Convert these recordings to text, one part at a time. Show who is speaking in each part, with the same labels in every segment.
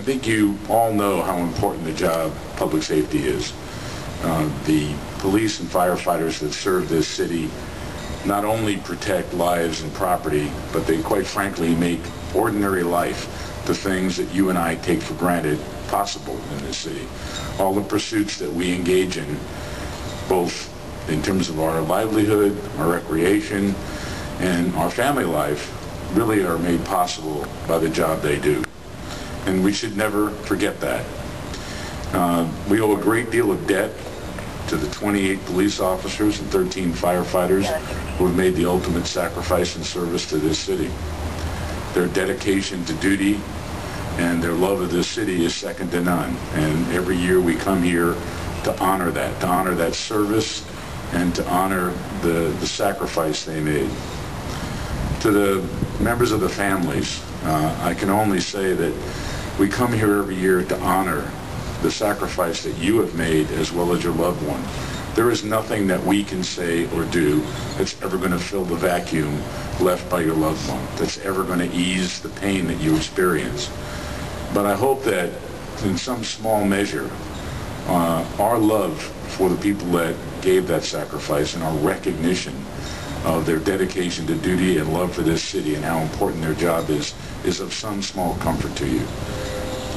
Speaker 1: think you all know how important the job public safety is. The police and firefighters that serve this city not only protect lives and property, but they quite frankly make ordinary life, the things that you and I take for granted, possible in this city. All the pursuits that we engage in, both in terms of our livelihood, our recreation, and our family life, really are made possible by the job they do. And we should never forget that. We owe a great deal of debt to the 28 police officers and 13 firefighters who have made the ultimate sacrifice in service to this city. Their dedication to duty and their love of this city is second to none. And every year we come here to honor that service and to honor the sacrifice they made. To the members of the families, I can only say that we come here every year to honor the sacrifice that you have made as well as your loved one. There is nothing that we can say or do that's ever going to fill the vacuum left by your loved one, that's ever going to ease the pain that you experience. But I hope that in some small measure, our love for the people that gave that sacrifice and our recognition of their dedication to duty and love for this city and how important their job is of some small comfort to you.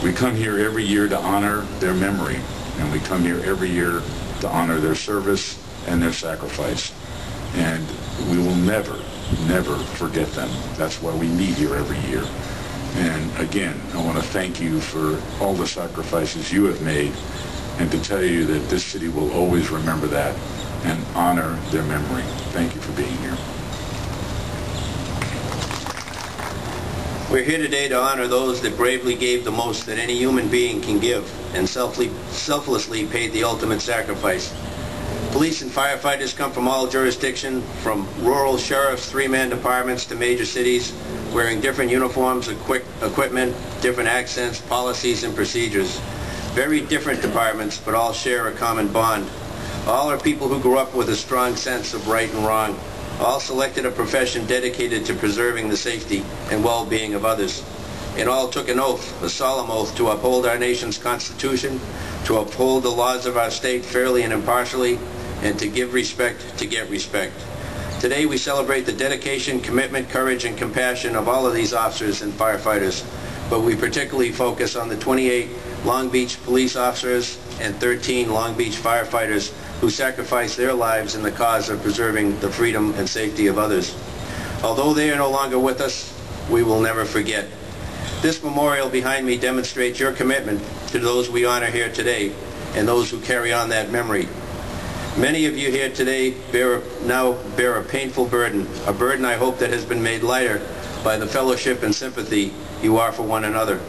Speaker 1: We come here every year to honor their memory, and we come here every year to honor their service and their sacrifice. And we will never, never forget them. That's why we meet here every year. And again, I want to thank you for all the sacrifices you have made, and to tell you that this city will always remember that and honor their memory. Thank you for being here.
Speaker 2: We're here today to honor those that bravely gave the most that any human being can give and selflessly paid the ultimate sacrifice. Police and firefighters come from all jurisdictions, from rural sheriffs, three-man departments to major cities, wearing different uniforms, equipment, different accents, policies, and procedures. Very different departments, but all share a common bond. All are people who grew up with a strong sense of right and wrong. All selected a profession dedicated to preserving the safety and well-being of others. And all took an oath, a solemn oath, to uphold our nation's Constitution, to uphold the laws of our state fairly and impartially, and to give respect to get respect. Today we celebrate the dedication, commitment, courage, and compassion of all of these officers and firefighters, but we particularly focus on the 28 Long Beach police officers and 13 Long Beach firefighters who sacrificed their lives in the cause of preserving the freedom and safety of others. Although they are no longer with us, we will never forget. This memorial behind me demonstrates your commitment to those we honor here today and those who carry on that memory. Many of you here today now bear a painful burden, a burden I hope that has been made lighter by the fellowship and sympathy you are for one another.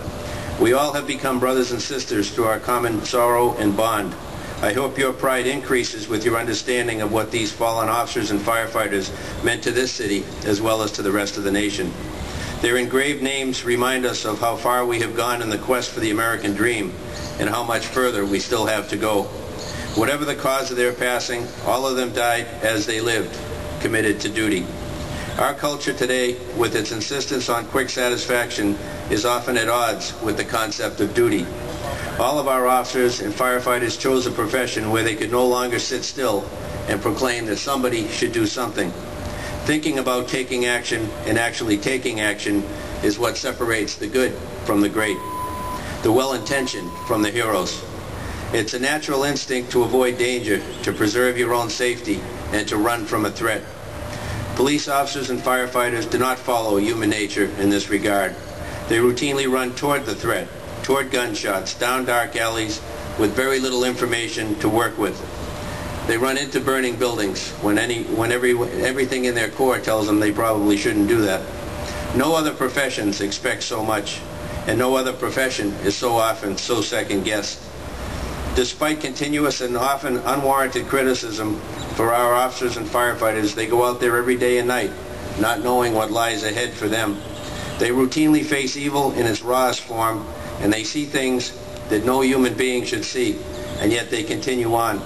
Speaker 2: We all have become brothers and sisters through our common sorrow and bond. I hope your pride increases with your understanding of what these fallen officers and firefighters meant to this city as well as to the rest of the nation. Their engraved names remind us of how far we have gone in the quest for the American dream and how much further we still have to go. Whatever the cause of their passing, all of them died as they lived, committed to duty. Our culture today, with its insistence on quick satisfaction, is often at odds with the concept of duty. All of our officers and firefighters chose a profession where they could no longer sit still and proclaim that somebody should do something. Thinking about taking action and actually taking action is what separates the good from the great, the well-intentioned from the heroes. It's a natural instinct to avoid danger, to preserve your own safety, and to run from a threat. Police officers and firefighters do not follow human nature in this regard. They routinely run toward the threat, toward gunshots, down dark alleys with very little information to work with. They run into burning buildings when everything in their core tells them they probably shouldn't do that. No other professions expect so much, and no other profession is so often so second-guessed. Despite continuous and often unwarranted criticism for our officers and firefighters, they go out there every day and night, not knowing what lies ahead for them. They routinely face evil in its rawest form, and they see things that no human being should see, and yet they continue on.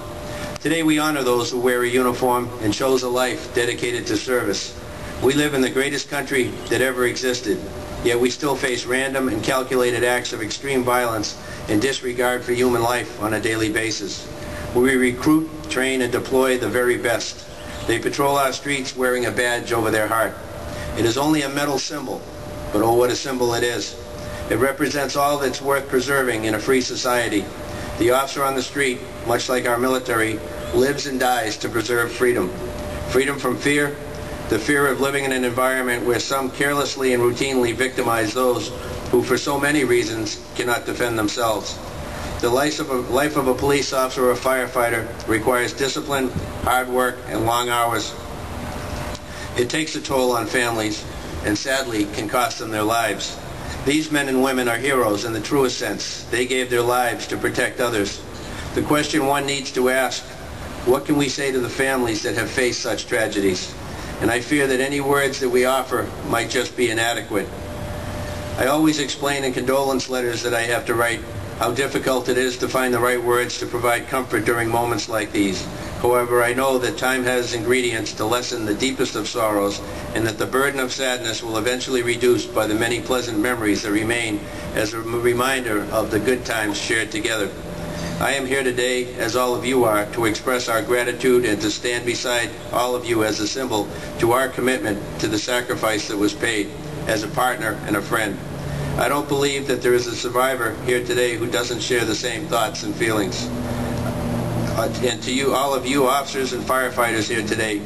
Speaker 2: Today we honor those who wear a uniform and chose a life dedicated to service. We live in the greatest country that ever existed, Yet we still face random and calculated acts of extreme violence and disregard for human life on a daily basis. We recruit, train, and deploy the very best. They patrol our streets wearing a badge over their heart. It is only a metal symbol, but oh, what a symbol it is. It represents all that's worth preserving in a free society. The officer on the street, much like our military, lives and dies to preserve freedom. Freedom from fear, the fear of living in an environment where some carelessly and routinely victimize those who, for so many reasons, cannot defend themselves. The life of a police officer or a firefighter requires discipline, hard work, and long hours. It takes a toll on families and sadly can cost them their lives. These men and women are heroes in the truest sense. They gave their lives to protect others. The question one needs to ask, what can we say to the families that have faced such tragedies? And I fear that any words that we offer might just be inadequate. I always explain in condolence letters that I have to write how difficult it is to find the right words to provide comfort during moments like these. However, I know that time has ingredients to lessen the deepest of sorrows, and that the burden of sadness will eventually be reduced by the many pleasant memories that remain as a reminder of the good times shared together. I am here today, as all of you are, to express our gratitude and to stand beside all of you as a symbol to our commitment to the sacrifice that was paid, as a partner and a friend. I don't believe that there is a survivor here today who doesn't share the same thoughts and feelings. And to you, all of you officers and firefighters here today,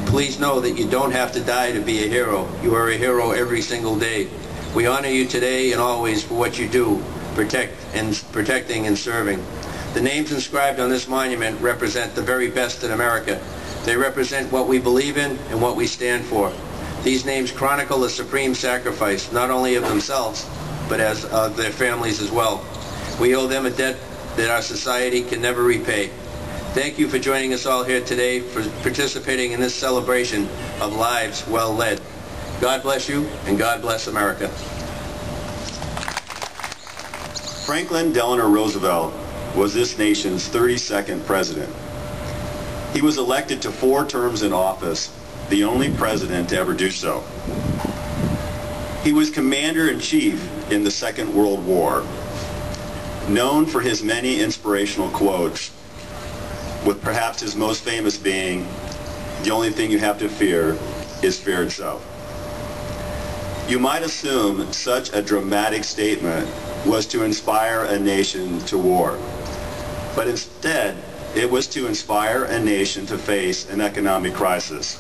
Speaker 2: please know that you don't have to die to be a hero. You are a hero every single day. We honor you today and always for what you do, protecting and serving. The names inscribed on this monument represent the very best in America. They represent what we believe in and what we stand for. These names chronicle the supreme sacrifice, not only of themselves, but of their families as well. We owe them a debt that our society can never repay. Thank you for joining us all here today, for participating in this celebration of lives well led. God bless you, and God bless America.
Speaker 3: Franklin Delano Roosevelt was this nation's 32nd president. He was elected to 4 terms in office, the only president to ever do so. He was commander-in-chief in the Second World War, known for his many inspirational quotes, with perhaps his most famous being, "The only thing you have to fear is fear itself." You might assume such a dramatic statement was to inspire a nation to war, but instead it was to inspire a nation to face an economic crisis.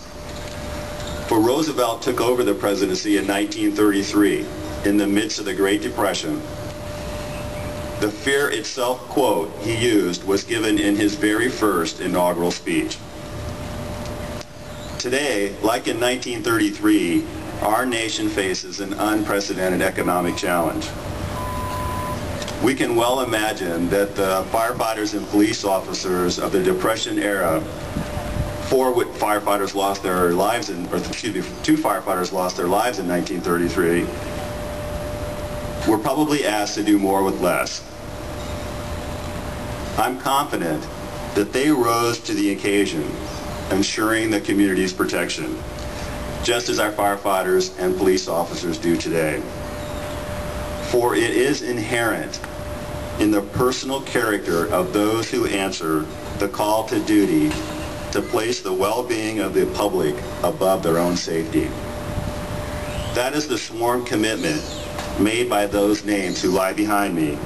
Speaker 3: For Roosevelt took over the presidency in 1933 in the midst of the Great Depression. The fear itself quote he used was given in his very first inaugural speech. Today, like in 1933, our nation faces an unprecedented economic challenge. We can well imagine that the firefighters and police officers of the Depression era, 2 firefighters lost their lives in 1933, were probably asked to do more with less. I'm confident that they rose to the occasion, ensuring the community's protection, just as our firefighters and police officers do today. For it is inherent in the personal character of those who answer the call to duty to place the well-being of the public above their own safety. That is the sworn commitment made by those names who lie behind me.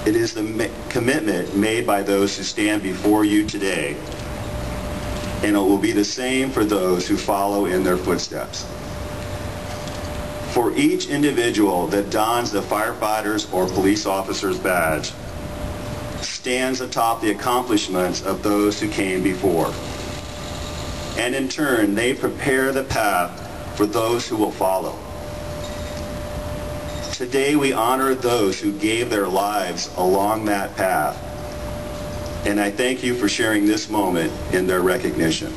Speaker 3: It is the commitment made by those who stand before you today, and it will be the same for those who follow in their footsteps. For each individual that dons the firefighter's or police officer's badge stands atop the accomplishments of those who came before. And in turn, they prepare the path for those who will follow. Today we honor those who gave their lives along that path. And I thank you for sharing this moment in their recognition.